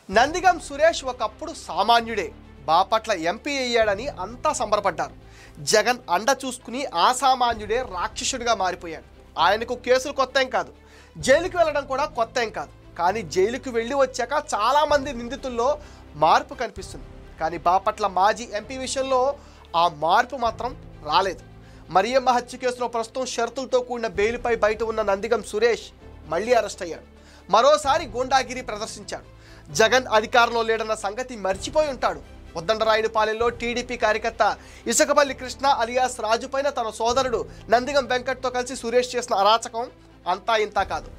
నందిగం సురేష్ ఒకప్పుడు సామాన్యుడే, బాపట్ల ఎంపీ అయ్యాడని అంతా సంబరపడ్డారు. జగన్ అండ చూసుకుని ఆ సామాన్యుడే రాక్షసుడిగా మారిపోయాడు. ఆయనకు కేసులు కొత్త ఏం కాదు, జైలుకి వెళ్ళడం కూడా కొత్త ఏం కాదు. కానీ జైలుకి వెళ్ళి వచ్చాక చాలామంది నిందితుల్లో మార్పు కనిపిస్తుంది. కానీ బాపట్ల మాజీ ఎంపీ విషయంలో ఆ మార్పు మాత్రం రాలేదు. మరియమ్మ హత్య కేసులో ప్రస్తుతం షరతులతో కూడిన బెయిల్పై బయట ఉన్న నందిగం సురేష్ మళ్ళీ అరెస్ట్ అయ్యాడు. మరోసారి గూండాగిరి ప్రదర్శించాడు. జగన్ అధికారంలో లేడన్న సంగతి మర్చిపోయి ఉంటాడు. ఉద్దండరాయుడుపాలెంలో టీడీపీ కార్యకర్త ఇసుకపల్లి కృష్ణ అలియాస్ రాజు పైన తన సోదరుడు నందిగం వెంకట్తో కలిసి సురేష్ చేసిన అరాచకం అంతా ఇంతా కాదు.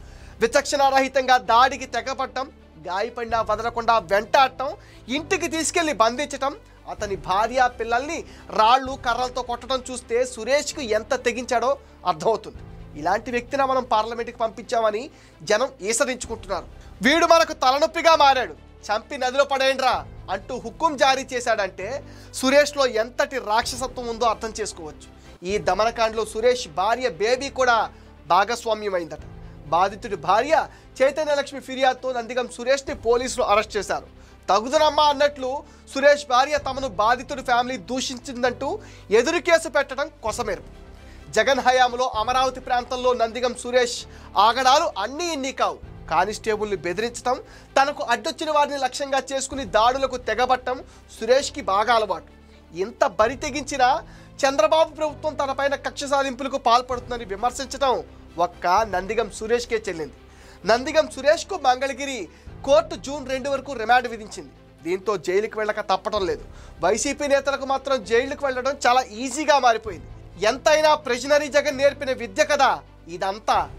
విచక్షణారహితంగా దాడికి తెగపడటం, గాయపడినా వదలకుండా వెంటాడటం, ఇంటికి తీసుకెళ్లి బంధించటం, అతని భార్య పిల్లల్ని రాళ్ళు కర్రలతో కొట్టడం చూస్తే సురేష్కు ఎంత తెగించాడో అర్థమవుతుంది. ఇలాంటి వ్యక్తిని మనం పార్లమెంట్కి పంపించామని జనం ఈసరించుకుంటున్నారు. వీడు మనకు తలనొప్పిగా మారాడు, చంపి నదిలో పడేయండ్రా అంటూ హుకుం జారీ చేశాడంటే సురేష్లో ఎంతటి రాక్షసత్వం ఉందో అర్థం చేసుకోవచ్చు. ఈ దమనకాండలో సురేష్ భార్య బేబీ కూడా భాగస్వామ్యమైందట. బాధితుడి భార్య చైతన్యలక్ష్మి ఫిర్యాదుతో నందిగం సురేష్ని పోలీసులు అరెస్ట్ చేశారు. తగుదనమ్మా అన్నట్లు సురేష్ భార్య తమను బాధితుడి ఫ్యామిలీ దూషించిందంటూ ఎదురు కేసు పెట్టడం కొసమెరుపు. జగన్ హయాంలో అమరావతి ప్రాంతంలో నందిగం సురేష్ ఆగడాలు అన్నీ ఇన్ని కావు. కానిస్టేబుల్ని బెదిరించడం, తనకు అడ్డొచ్చిన వారిని లక్ష్యంగా చేసుకుని దాడులకు తెగబట్టం సురేష్కి బాగా అలవాటు. ఇంత బరి తెగించినా చంద్రబాబు ప్రభుత్వం తనపైన కక్ష సాధింపులకు పాల్పడుతుందని విమర్శించడం ఒక్క నందిగం సురేష్కే చెల్లింది. నందిగం సురేష్కు మంగళగిరి కోర్టు జూన్ 2 వరకు రిమాండ్ విధించింది. దీంతో జైలుకు వెళ్ళక తప్పడం లేదు. వైసీపీ నేతలకు మాత్రం జైలుకు వెళ్ళడం చాలా ఈజీగా మారిపోయింది. ఎంతైనా ప్రిజనరీ జగన్ నేర్పిన విద్య కదా ఇదంతా.